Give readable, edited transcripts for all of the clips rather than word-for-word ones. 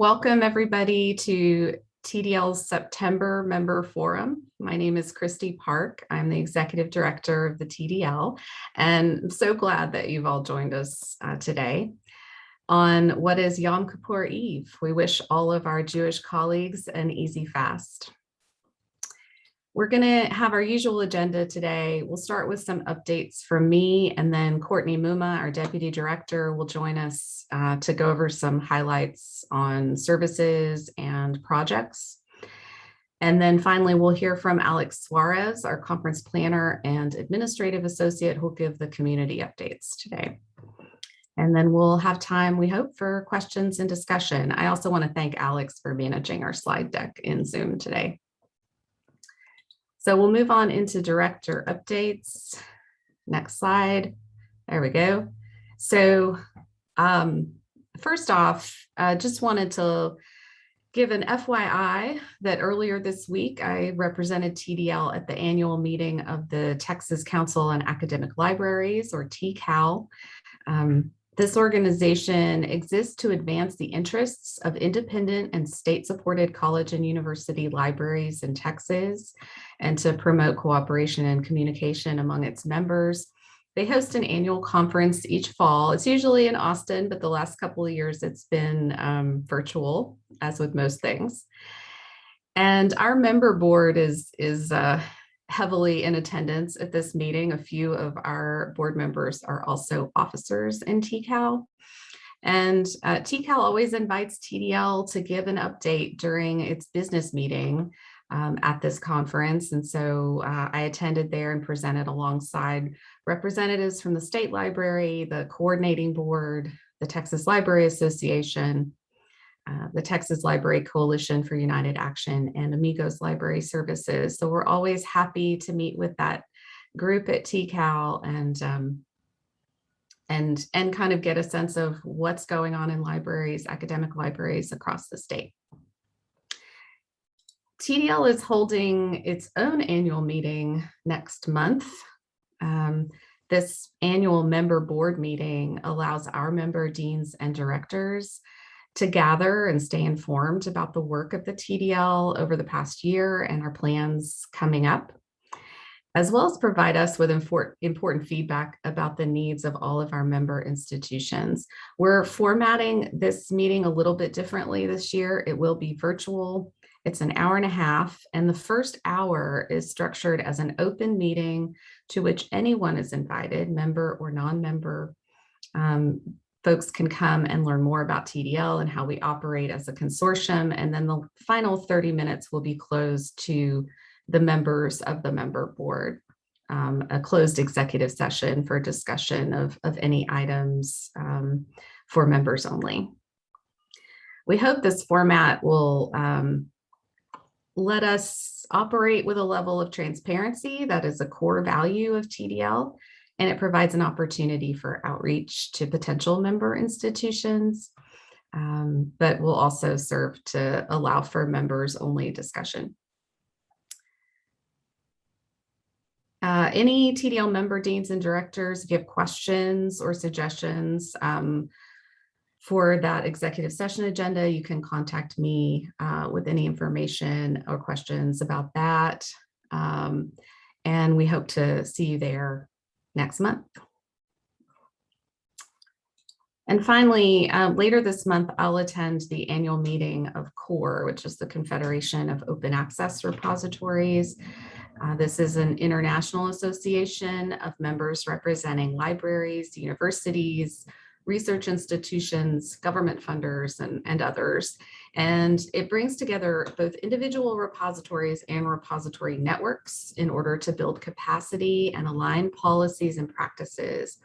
Welcome everybody to TDL's September Member Forum. My name is Christy Park. I'm the Executive Director of the TDL, and I'm so glad that you've all joined us today. On what is Yom Kippur Eve, we wish all of our Jewish colleagues an easy fast. We're going to have our usual agenda today. We'll start with some updates from me, and then Courtney Muma, our Deputy Director, will join us to go over some highlights on services and projects. And then finally, we'll hear from Alex Suarez, our Conference Planner and Administrative Associate, who'll give the community updates today. And then we'll have time, we hope, for questions and discussion. I also want to thank Alex for managing our slide deck in Zoom today. So we'll move on into director updates. Next slide. There we go. So first off, just wanted to give an FYI that earlier this week, I represented TDL at the annual meeting of the Texas Council on Academic Libraries, or TCAL. This organization exists to advance the interests of independent and state-supported college and university libraries in Texas and to promote cooperation and communication among its members. They host an annual conference each fall. It's usually in Austin, but the last couple of years it's been virtual, as with most things. And our member board is heavily in attendance at this meeting. A few of our board members are also officers in TCAL. And TCAL always invites TDL to give an update during its business meeting at this conference. And so I attended there and presented alongside representatives from the State Library, the Coordinating Board, the Texas Library Association, the Texas Library Coalition for United Action, and Amigos Library Services. So we're always happy to meet with that group at TCAL and kind of get a sense of what's going on in libraries, academic libraries across the state. TDL is holding its own annual meeting next month. This annual member board meeting allows our member deans and directors to gather and stay informed about the work of the TDL over the past year and our plans coming up, as well as provide us with important feedback about the needs of all of our member institutions. We're formatting this meeting a little bit differently this year. It will be virtual. It's an hour and a half, and the first hour is structured as an open meeting to which anyone is invited, member or non-member. Folks can come and learn more about TDL and how we operate as a consortium. And then the final 30 minutes will be closed to the members of the member board, a closed executive session for discussion of any items for members only. We hope this format will let us operate with a level of transparency that is a core value of TDL. And it provides an opportunity for outreach to potential member institutions, but will also serve to allow for members only discussion. Any TDL member deans and directors, if you have questions or suggestions for that executive session agenda, you can contact me with any information or questions about that. And we hope to see you there next month. And finally, later this month, I'll attend the annual meeting of CORE, which is the Confederation of Open Access Repositories. This is an international association of members representing libraries, universities, research institutions, government funders, and others. And it brings together both individual repositories and repository networks in order to build capacity and align policies and practices,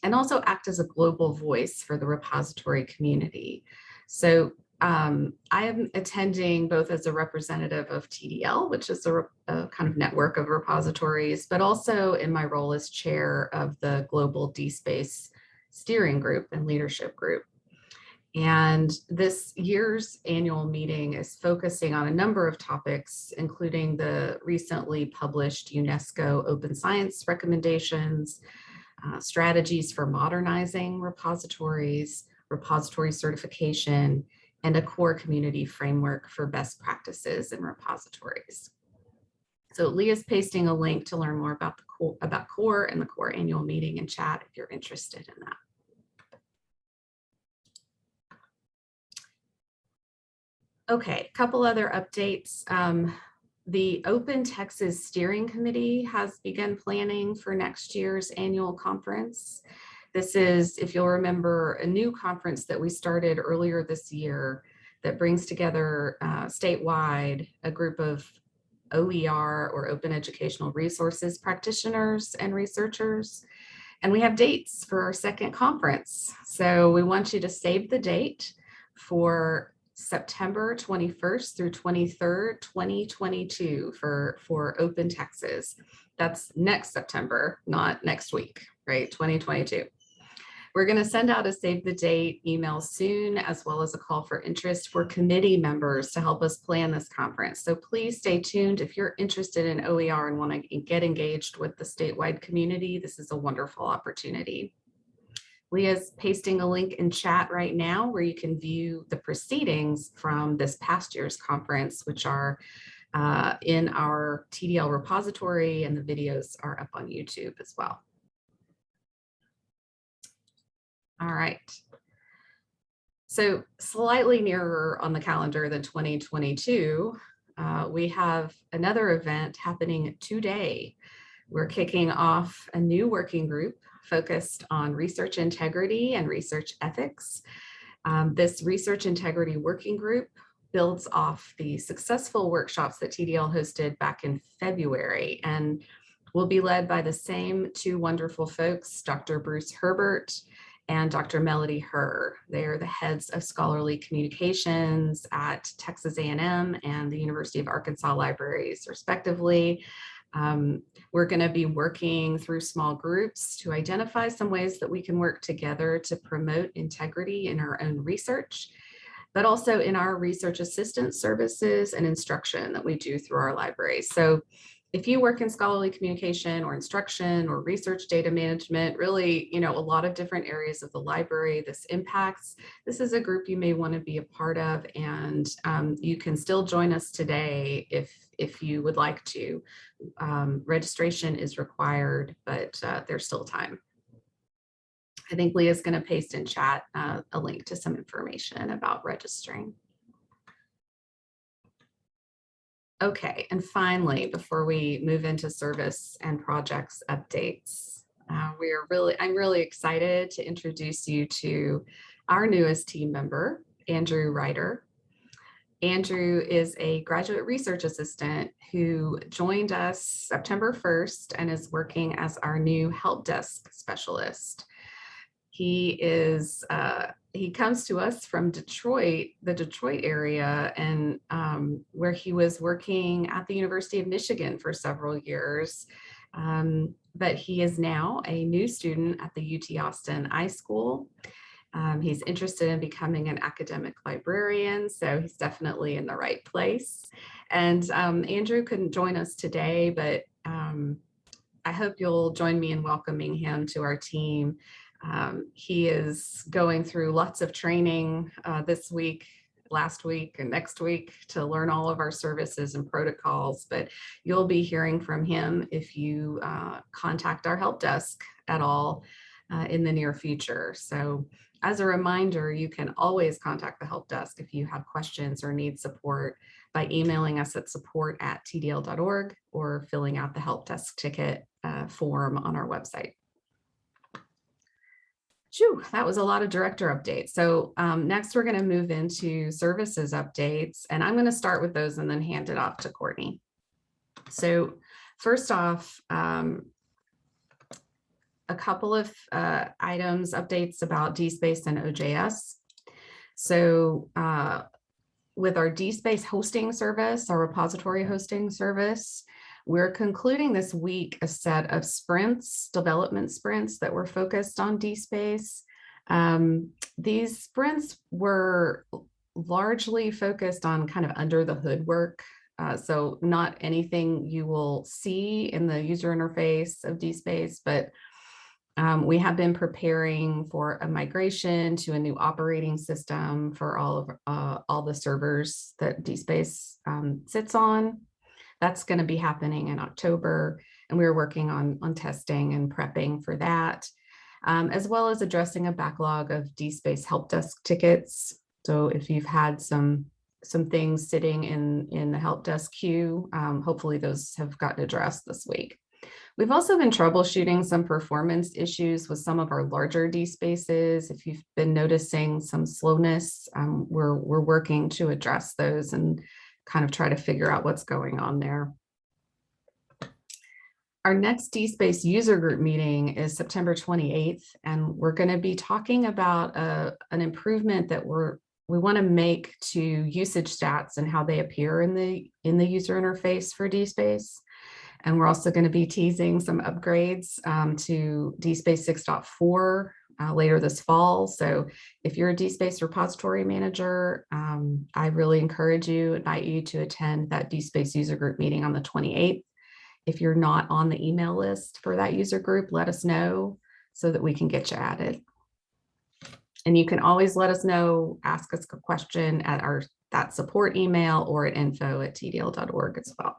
and also act as a global voice for the repository community. So I am attending both as a representative of TDL, which is a kind of network of repositories, but also in my role as chair of the Global DSpace Steering Group and Leadership Group. And this year's annual meeting is focusing on a number of topics, including the recently published UNESCO Open Science recommendations, strategies for modernizing repositories, repository certification, and a core community framework for best practices in repositories. So Leah's pasting a link to learn more about CORE and the CORE annual meeting and chat if you're interested in that. Okay, a couple other updates. The Open Texas Steering Committee has begun planning for next year's annual conference. This is, if you'll remember, a new conference that we started earlier this year that brings together statewide a group of OER or Open Educational Resources practitioners and researchers. And we have dates for our second conference. So we want you to save the date for September 21st through 23rd, 2022 for Open Texas. That's next September, not next week, right? 2022. We're going to send out a save the date email soon, as well as a call for interest for committee members to help us plan this conference. So please stay tuned. If you're interested in OER and want to get engaged with the statewide community, this is a wonderful opportunity. Leah's pasting a link in chat right now where you can view the proceedings from this past year's conference, which are in our TDL repository, and the videos are up on YouTube as well. All right. So slightly nearer on the calendar than 2022, we have another event happening today. We're kicking off a new working group focused on research integrity and research ethics. This research integrity working group builds off the successful workshops that TDL hosted back in February and will be led by the same two wonderful folks, Dr. Bruce Herbert and Dr. Melody Herr. They are the heads of scholarly communications at Texas A&M and the University of Arkansas Libraries, respectively. We're going to be working through small groups to identify some ways that we can work together to promote integrity in our own research, but also in our research assistance services and instruction that we do through our libraries. So if you work in scholarly communication or instruction or research data management, really, a lot of different areas of the library this impacts, this is a group you may want to be a part of, and you can still join us today if you would like to. Registration is required, but there's still time. I think Leah's going to paste in chat a link to some information about registering. Okay, and finally, before we move into service and projects updates, I'm really excited to introduce you to our newest team member, Andrew Ryder. Andrew is a graduate research assistant who joined us September 1st and is working as our new help desk specialist. He comes to us from Detroit, the Detroit area, and where he was working at the University of Michigan for several years. But he is now a new student at the UT Austin iSchool. He's interested in becoming an academic librarian, so he's definitely in the right place. And Andrew couldn't join us today, but I hope you'll join me in welcoming him to our team. He is going through lots of training this week, last week, and next week to learn all of our services and protocols, but you'll be hearing from him if you contact our help desk at all in the near future. So as a reminder, you can always contact the help desk if you have questions or need support by emailing us at support@tdl.org or filling out the help desk ticket form on our website. Phew, that was a lot of director updates. So next we're going to move into services updates, and I'm going to start with those and then hand it off to Courtney. So first off, a couple of items, updates about DSpace and OJS. So with our DSpace hosting service, our repository hosting service, we're concluding this week a set of sprints, development sprints that were focused on DSpace. These sprints were largely focused on kind of under the hood work. So not anything you will see in the user interface of DSpace, but We have been preparing for a migration to a new operating system for all the servers that DSpace sits on. That's going to be happening in October, and we're working on testing and prepping for that, as well as addressing a backlog of DSpace help desk tickets. So if you've had some things sitting in the help desk queue, hopefully those have gotten addressed this week. We've also been troubleshooting some performance issues with some of our larger DSpaces. If you've been noticing some slowness, we're working to address those and kind of try to figure out what's going on there. Our next DSpace user group meeting is September 28th, and we're going to be talking about an improvement that we want to make to usage stats and how they appear in the user interface for DSpace. And we're also going to be teasing some upgrades to DSpace 6.4 later this fall. So if you're a DSpace repository manager, I really invite you to attend that DSpace user group meeting on the 28th. If you're not on the email list for that user group, let us know so that we can get you added. And you can always let us know, ask us a question at that support email or at info@tdl.org as well.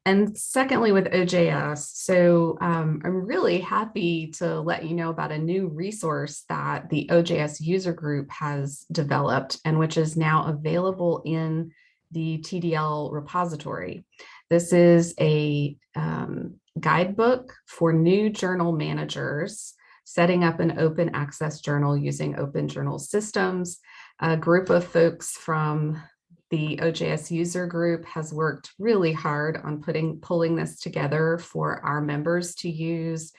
And secondly, with OJS, so I'm really happy to let you know about a new resource that the OJS user group has developed and which is now available in the TDL repository. This is a guidebook for new journal managers setting up an open access journal using open journal systems. A group of folks from the OJS user group has worked really hard on pulling this together for our members to use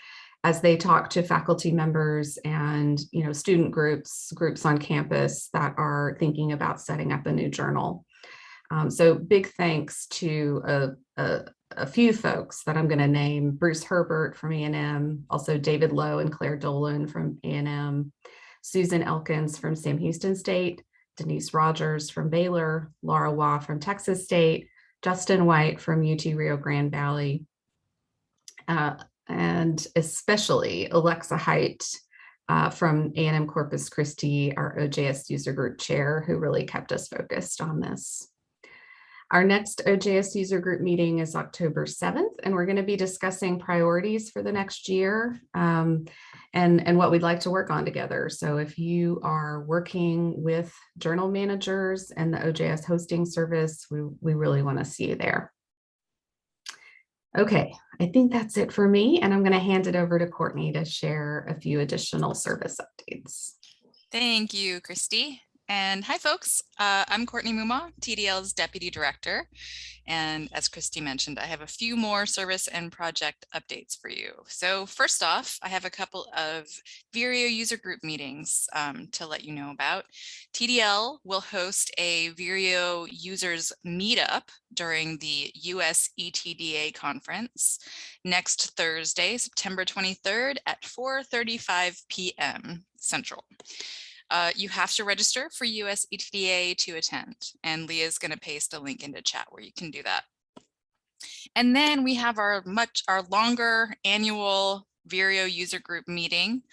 as they talk to faculty members and student groups on campus that are thinking about setting up a new journal. So big thanks to a few folks that I'm going to name: Bruce Herbert from A&M, also David Lowe and Claire Dolan from A&M, Susan Elkins from Sam Houston State, Denise Rogers from Baylor, Laura Waugh from Texas State, Justin White from UT Rio Grande Valley, and especially Alexa Height from A&M Corpus Christi, our OJS user group chair, who really kept us focused on this. Our next OJS user group meeting is October 7th, and we're going to be discussing priorities for the next year and what we'd like to work on together. So if you are working with journal managers and the OJS hosting service, we really want to see you there. Okay, I think that's it for me, and I'm going to hand it over to Courtney to share a few additional service updates. Thank you, Christy. And hi, folks. I'm Courtney Muma, TDL's Deputy Director. And as Christy mentioned, I have a few more service and project updates for you. So first off, I have a couple of Vireo user group meetings to let you know about. TDL will host a Vireo users meetup during the US ETDA conference next Thursday, September 23rd at 4:35 p.m. Central. You have to register for US ETDA to attend, and Leah's going to paste a link into chat where you can do that. And then we have our longer annual Vireo user group meeting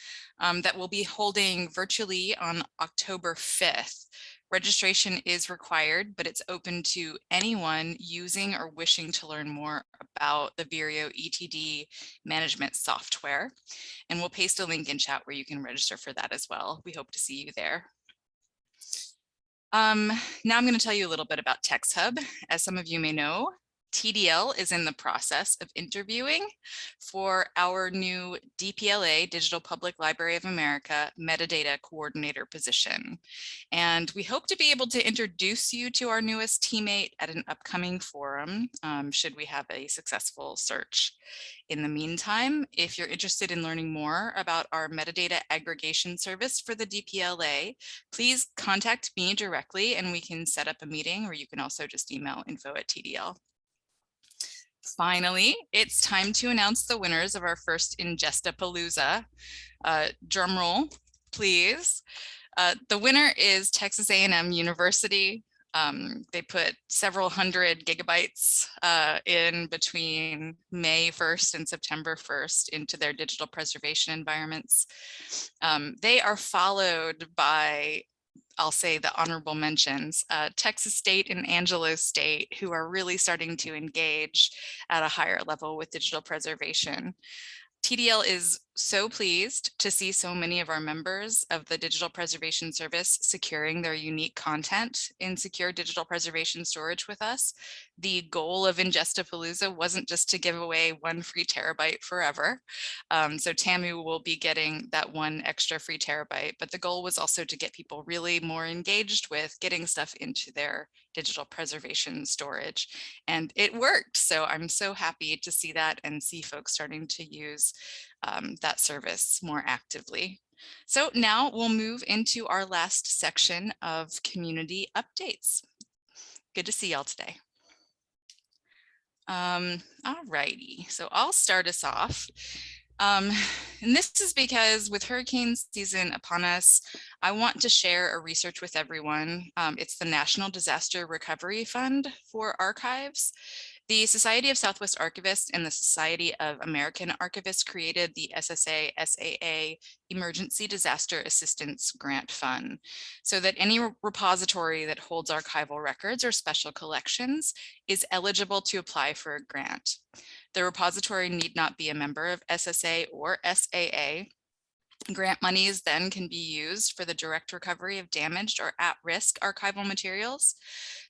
that we'll be holding virtually on October 5th. Registration is required, but it's open to anyone using or wishing to learn more about the Vireo ETD management software. And we'll paste a link in chat where you can register for that as well. We hope to see you there. Now I'm going to tell you a little bit about TextHub. As some of you may know, TDL is in the process of interviewing for our new DPLA, Digital Public Library of America, metadata coordinator position. And we hope to be able to introduce you to our newest teammate at an upcoming forum, should we have a successful search. In the meantime, if you're interested in learning more about our metadata aggregation service for the DPLA, please contact me directly and we can set up a meeting, or you can also just email info@tdl. Finally, it's time to announce the winners of our first Ingestapalooza. Drum roll, please. The winner is Texas A&M University. They put several hundred gigabytes in between May 1st and September 1st into their digital preservation environments. They are followed by, I'll say, the honorable mentions, Texas State and Angelo State, who are really starting to engage at a higher level with digital preservation. TDL is so pleased to see so many of our members of the Digital Preservation Service securing their unique content in secure digital preservation storage with us. The goal of Ingestapalooza wasn't just to give away 1 free terabyte forever. So Tamu will be getting that 1 extra free terabyte, but the goal was also to get people really more engaged with getting stuff into their digital preservation storage. And it worked. So I'm so happy to see that and see folks starting to use that service more actively. So now we'll move into our last section of community updates. Good to see y'all today. All righty, so I'll start us off. And this is because with hurricane season upon us, I want to share a research with everyone. It's the National Disaster Recovery Fund for Archives. The Society of Southwest Archivists and the Society of American Archivists created the SSA-SAA Emergency Disaster Assistance Grant Fund so that any repository that holds archival records or special collections is eligible to apply for a grant. The repository need not be a member of SSA or SAA. Grant monies then can be used for the direct recovery of damaged or at-risk archival materials.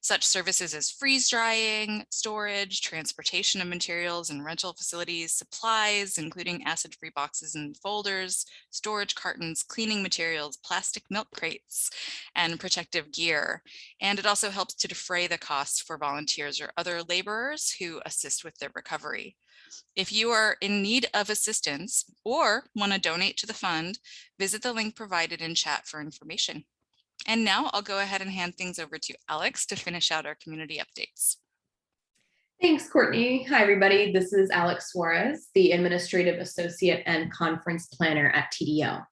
Such services as freeze drying, storage, transportation of materials and rental facilities, supplies, including acid-free boxes and folders, storage cartons, cleaning materials, plastic milk crates, and protective gear. And it also helps to defray the costs for volunteers or other laborers who assist with their recovery. If you are in need of assistance or want to donate to the fund, visit the link provided in chat for information. And now I'll go ahead and hand things over to Alex to finish out our community updates. Thanks, Courtney. Hi, everybody. This is Alex Suarez, the Administrative Associate and Conference Planner at TDL.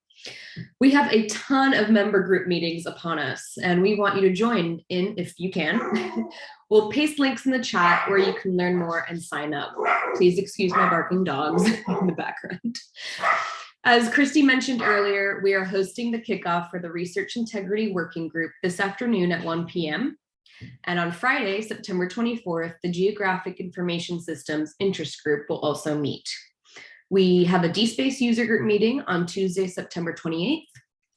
We have a ton of member group meetings upon us, and we want you to join in if you can. We'll paste links in the chat where you can learn more and sign up. Please excuse my barking dogs in the background. As Christy mentioned earlier, we are hosting the kickoff for the Research Integrity Working Group this afternoon at 1 p.m. And on Friday, September 24th, the Geographic Information Systems Interest Group will also meet. We have a DSpace user group meeting on Tuesday, September 28th.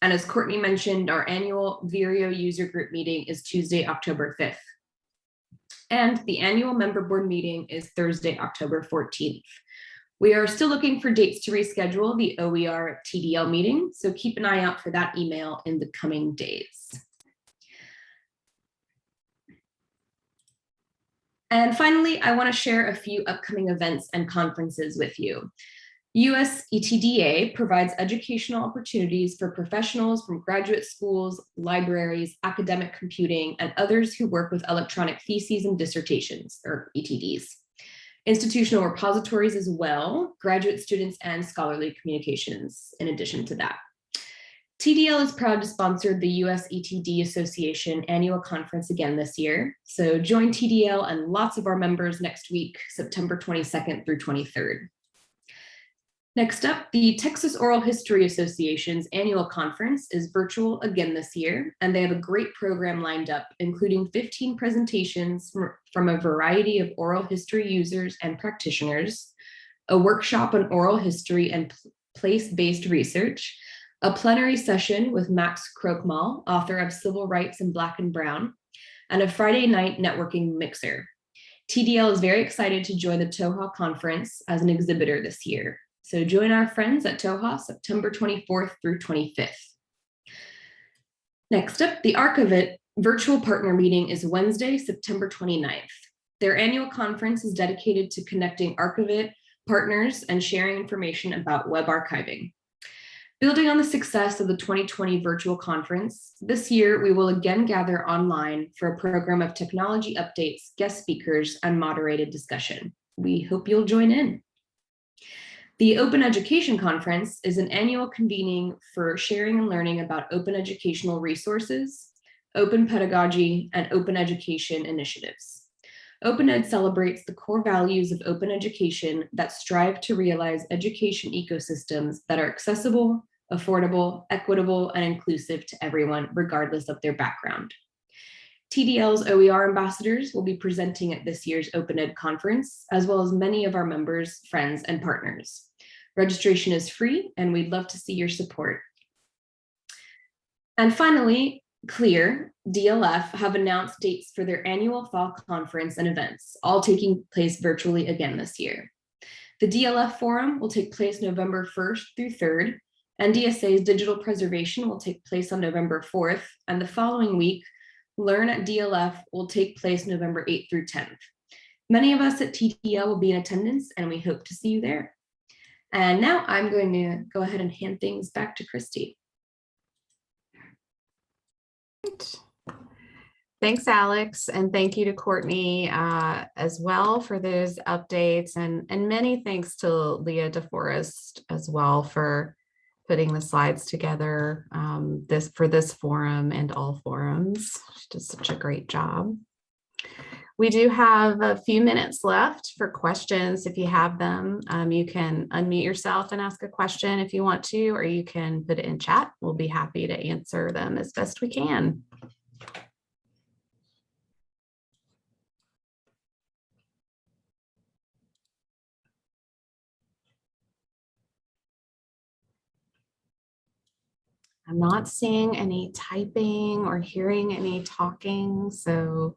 And as Courtney mentioned, our annual Vireo user group meeting is Tuesday, October 5th. And the annual member board meeting is Thursday, October 14th. We are still looking for dates to reschedule the OER TDL meeting, so keep an eye out for that email in the coming days. And finally, I want to share a few upcoming events and conferences with you. US ETDA provides educational opportunities for professionals from graduate schools, libraries, academic computing, and others who work with electronic theses and dissertations, or ETDs. Institutional repositories as well, graduate students, and scholarly communications in addition to that. TDL is proud to sponsor the US ETD Association annual conference again this year. So join TDL and lots of our members next week, September 22nd through 23rd. Next up, the Texas Oral History Association's annual conference is virtual again this year, and they have a great program lined up, including 15 presentations from a variety of oral history users and practitioners, a workshop on oral history and place-based research, a plenary session with Max Krokmal, author of Civil Rights in Black and Brown, and a Friday night networking mixer. TDL is very excited to join the TOHA conference as an exhibitor this year. So join our friends at TOHA September 24th through 25th. Next up, the Archivit virtual partner meeting is Wednesday, September 29th. Their annual conference is dedicated to connecting Archivit partners and sharing information about web archiving. Building on the success of the 2020 virtual conference, this year we will again gather online for a program of technology updates, guest speakers, and moderated discussion. We hope you'll join in. The Open Education Conference is an annual convening for sharing and learning about open educational resources, open pedagogy, and open education initiatives. OpenEd celebrates the core values of open education that strive to realize education ecosystems that are accessible, affordable, equitable, and inclusive to everyone, regardless of their background. TDL's OER ambassadors will be presenting at this year's OpenEd conference, as well as many of our members, friends, and partners. Registration is free, and we'd love to see your support. And finally, CLEAR, DLF, have announced dates for their annual fall conference and events, all taking place virtually again this year. The DLF Forum will take place November 1st through 3rd, and DSA's digital preservation will take place on November 4th, and the following week, Learn at DLF will take place November 8th through 10th. Many of us at TDL will be in attendance, and we hope to see you there. And now I'm going to go ahead and hand things back to Christy. Thanks, Alex, and thank you to Courtney as well for those updates, and many thanks to Leah DeForest as well for putting the slides together for this forum and all forums. She does such a great job. We do have a few minutes left for questions. If you have them, you can unmute yourself and ask a question if you want to, or you can put it in chat. We'll be happy to answer them as best we can. I'm not seeing any typing or hearing any talking, so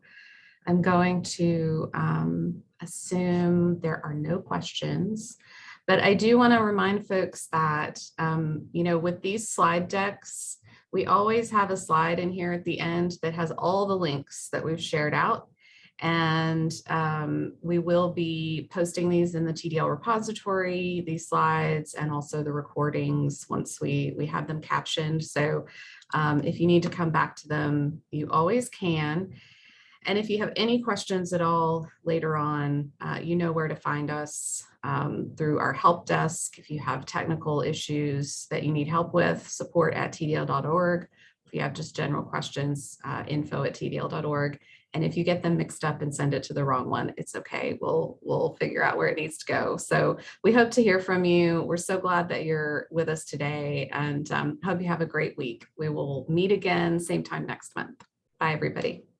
I'm going to assume there are no questions. But I do want to remind folks that, with these slide decks, we always have a slide in here at the end that has all the links that we've shared out. And we will be posting these in the TDL repository, these slides, and also the recordings once we have them captioned. So if you need to come back to them, you always can. And if you have any questions at all later on, you know where to find us through our help desk. If you have technical issues that you need help with, support@tdl.org. If you have just general questions, info@tdl.org. And if you get them mixed up and send it to the wrong one, it's okay. We'll figure out where it needs to go. So we hope to hear from you. We're so glad that you're with us today, and hope you have a great week. We will meet again same time next month. Bye, everybody.